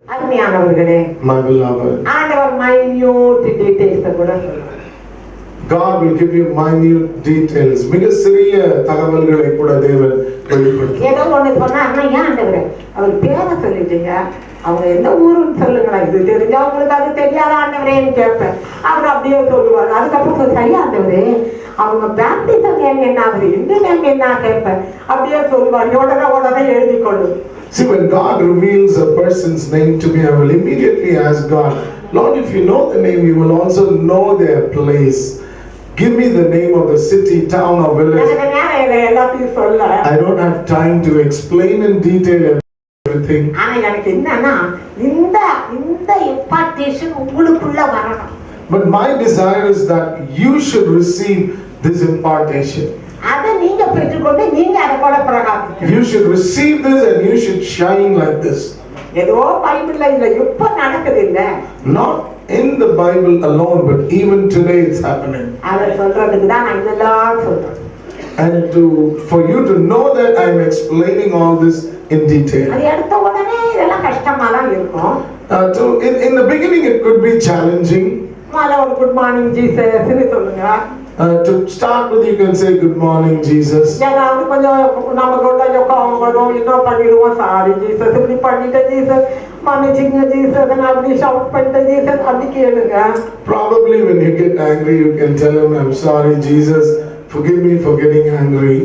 அருமையானவர்களே, My beloved, ஆண்டவர் minute details கூட சொல்றார். God will give you minute details. மிக சிறிய தகவல்களை கூட தேவன் வெளிப்படுத்துவார். ஏதோ ஒண்ணு சொன்னாருன்னா, ஏன் ஆண்டவரே அவர் பேரை சொல்லிட்டீங்க, அவங்க எந்த ஊருன்னு சொல்லுங்களேன், இது தெரிஞ்சா உங்களுக்கு அது தெரியாத ஆண்டவரேன்னு கேட்பேன். அவர் அப்படியே சொல்லுவார். அதுக்கப்புறம் சரியா ஆண்டவரே அவங்க பேப்டிசம் நேம் என்ன ஆகுது, இந்த நேம் என்ன கேட்பேன். அப்படியே சொல்லுவார். உடனே எழுதி கொள்ளும். See, when God reveals a person's name to me, I will immediately ask God, Lord, if you know the name, you will also know their place. Give me the name of the city, town, or village. I don't have time to explain in detail everything. But my desire is that you should receive this impartation. You should receive this and you should shine like this. Not in the Bible alone, but even today it's happening. And for you to know that I'm explaining all this in detail. In the beginning it could be challenging. Good morning, Jesus. To start with, you can say good morning, Jesus. Probably when you get angry, you can tell him, I'm sorry, Jesus, forgive me for getting angry.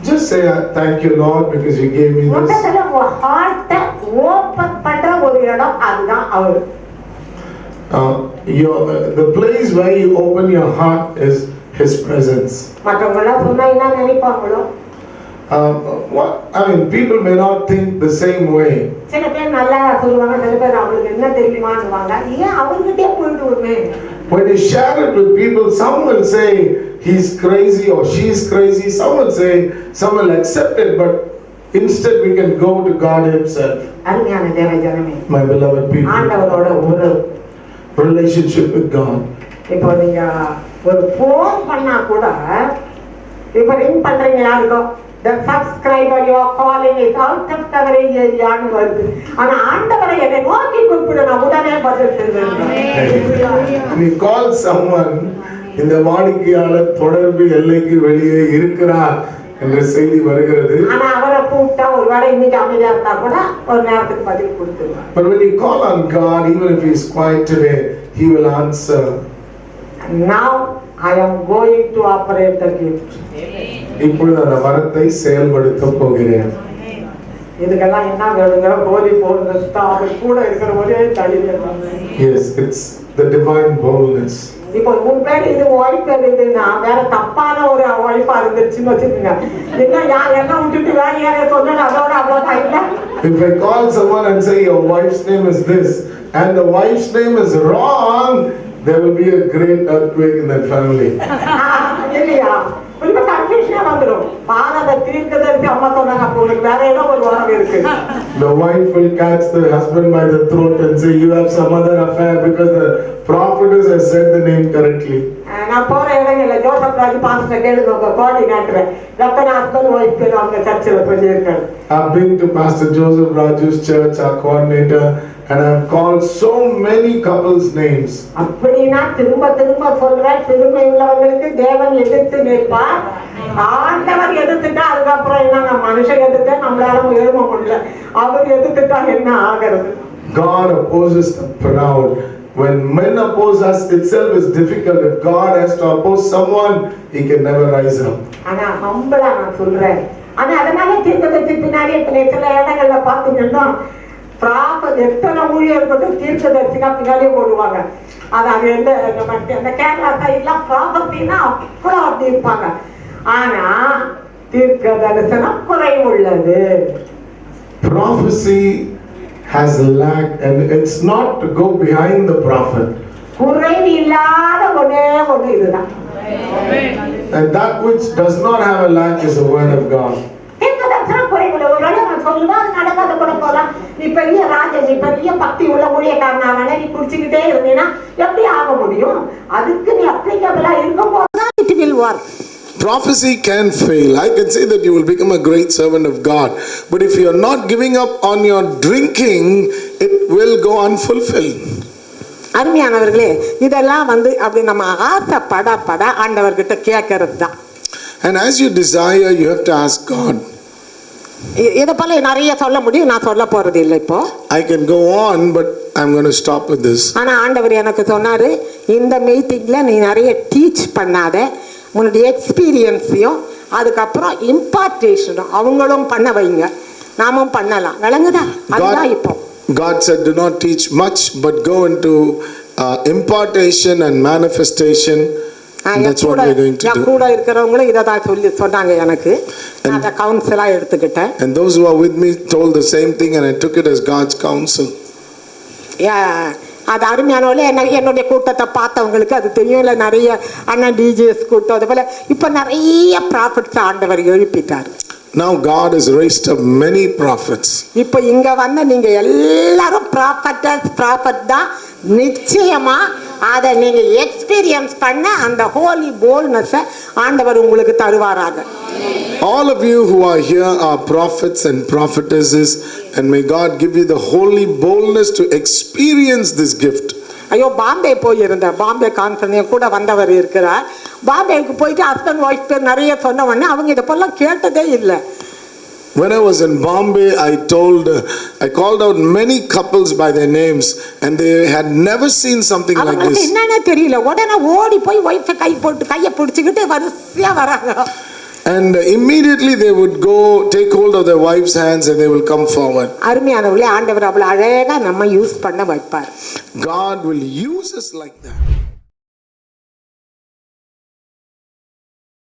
Just say thank you, Lord, because you gave me this. The place where you open your heart is His presence. People may not think the same way. When you share it with people, some will say he's crazy or she's crazy. Some will say, some will accept it, but instead we can go to God Himself. My beloved people, relationship with God. இப்போ நீங்க ஒரு phone பண்ணா கூட இப்போ ring பண்றீங்க யாருக்கோ, the subscriber you are calling is out of coverage area-ன்னு வருது. ஆனா ஆண்டவரை என்னை நோக்கி கூப்பிடுனா உடனே பதில் சொல்லுங்க. When you call someone, இந்த வாடிக்கையாளர் தொடர்பு எல்லைக்கு வெளியே இருக்கிறார் என்ற செய்தி வருகிறது. ஆனா அவரை கூப்பிட்டா ஒருவேளை இன்னைக்கு அமைதியா இருந்தா கூட ஒரு நேரத்துக்கு பதில் கொடுத்துருவார். But when you call on God, even if He is quiet today, He will answer. Now I am going to operate the gift. இப்பொழுது அந்த வரத்தை செயல்படுத்த போகிறேன். இதுக்கெல்லாம் என்ன வேணுங்க? ஹோலி போல்னஸ் தான். அவர் கூட இருக்கிற ஒரே தைரியம். Yes, it's the divine boldness. இப்போ உன் பேர் இது வாய்ப்பு இருக்குதுன்னா வேற தப்பான ஒரு வாய்ப்பா இருந்துச்சுன்னு வச்சுக்கோங்க. என்ன விட்டுட்டு வேற யாரையும் சொன்னா அதோட அவ்வளோதான் இல்லை. If I call someone and say your wife's name is this and the wife's name is wrong, there will be a great earthquake in that family. இல்லையா? இப்ப கன்ஃபியூஷனே வந்துரும். பாரத தீர்க்கதரிசி அம்மா சொன்னாங்க அப்போ உங்களுக்கு வேற ஏதோ ஒரு வாரம் இருக்கு. The wife will catch the husband by the throat and say you have some other affair because the prophetess has said the name correctly. நான் போற இடங்கள்ல ஜோசப் ராஜ் பாஸ்டர் கேளுங்க, உங்க கோஆர்டினேட்டர் ரத்தன ஹஸ்பண்ட் ஒய்ஃப் பேர் அவங்க சர்ச்சில் சொல்லியிருக்காரு. I've been to Pastor Joseph Raju's church, our coordinator, and I've called so many couples names. அப்படினா திரும்ப சொல்றேன், திருமை உள்ளவங்களுக்கு தேவன் எதிர்த்து நிற்பார். ஆண்டவர் எதிர்த்துட்டா அதுக்கப்புறம் என்ன, மனுஷன் எதிர்த்தா நம்மளால எழுத முடியல. அவர் எதிர்த்துட்டா என்ன ஆகிறது? God opposes the proud. When men oppose us, itself is difficult. If God has to oppose someone, He can never rise up. ஆனா ஹம்பிளா நான் சொல்றேன். ஆனா அதனால தீர்க்கதரிசி பின்னாடி சில இடங்கள்ல பாத்தீங்கன்னா ப்ராஃபட் எத்தனை ஊழியர் கொண்டு தீர்க்கதரிசினா பின்னாடியே போடுவாங்க. அது அந்த கேரளா சைட்லாம் ப்ராபர்ட்டினா அப்புறம் அப்படி இருப்பாங்க. ஆனா தீர்க்க தரிசனம் குறைவுள்ளது. Prophecy has lacked, and it's not to go behind the prophet. குறைவு இல்லாத ஒண்ணே ஒண்ணு இதுதான். And that which does not have a lack is the word of God. நடக்காத கூட போலாம். நீ பெரிய ராஜன், நீ பெரிய பக்தி உள்ள ஊழியக்காரனான நீ குடிச்சுக்கிட்டே இருந்தீங்கன்னா எப்படி ஆக முடியும்? அதுக்கு நீ அப்ளிகபிளா இருக்கும் போதுதான் it will work. Prophecy can fail. I can say that you will become a great servant of God. But if you are not giving up on your drinking, it will go unfulfilled. அருமையானவர்களே, இதெல்லாம் அப்படி நம்ம ஆசைப்பட ஆண்டவர்கிட்ட கேட்கறது தான். And as you desire, you have to ask God. இதை போல நிறைய சொல்ல முடியும், நான் சொல்ல போறது இல்லை இப்போ. I can go on, but I'm going to stop with this. ஆனா ஆண்டவர் எனக்கு சொன்னாரு, இந்த மீட்டிங்ல நீ நிறைய டீச் பண்ணாத, உன்னுடைய எக்ஸ்பீரியன்ஸையும் அதுக்கப்புறம் இம்பார்ட்டேஷனும் அவங்களும் பண்ண வைங்க, நாமும் பண்ணலாம். விளங்குதா? அதுதான் இப்போ. God said, do not teach much, but go into impartation and manifestation. That's what we're going to do. கூட இருக்கிறவங்களும் இதை தான் சொன்னாங்க எனக்கு. நான் அதை கவுன்சிலா எடுத்துக்கிட்டேன். And those who are with me told the same thing, and I took it as God's counsel. அது அருமையானவர்களே, என்னுடைய கூட்டத்தை பார்த்தவங்களுக்கு அது தெரியும். இல்லை, நிறைய அண்ணன் டிஜிஎஸ் கூட்டம், அது போல இப்போ நிறைய ப்ராஃபிட்ஸ் ஆண்டவர் எழுப்பிட்டார். Now God has raised up many prophets. இப்போ இங்க நீங்க எல்லாரும் ப்ராஃபட் தான். நிச்சயமா அதை நீங்க எக்ஸ்பீரியன்ஸ் பண்ண அந்த ஹோலி போல்ட்னஸ் ஆண்டவர் உங்களுக்கு தருவாராக. All of you who are here are prophets and prophetesses, and may God give you the holy boldness to experience this gift. ஐயோ, பாம்பே போயிருந்தேன். பாம்பே கான்ஃபரன்ஸ் கூட வந்தவர் இருக்கிறார். பாம்பேக்கு போயிட்டு ஹஸ்பண்ட் ஒய்ஃப் பேர் நிறைய சொன்ன உடனே அவங்க இதை போலாம் கேட்டதே இல்லை. When I was in Bombay, I called out many couples by their names, and they had never seen something like this. என்னன்னே தெரியல. உடனே ஓடி போய் ஒய்ஃப் கையை பிடிச்சிக்கிட்டு வரிசையா வராங்க. And immediately they would go take hold of their wives' hands and they will come forward. அருமையானவர்களே, ஆண்டவர் அவ்வளவு அழகா நம்ம யூஸ் பண்ண வைப்பார். God will use us like that.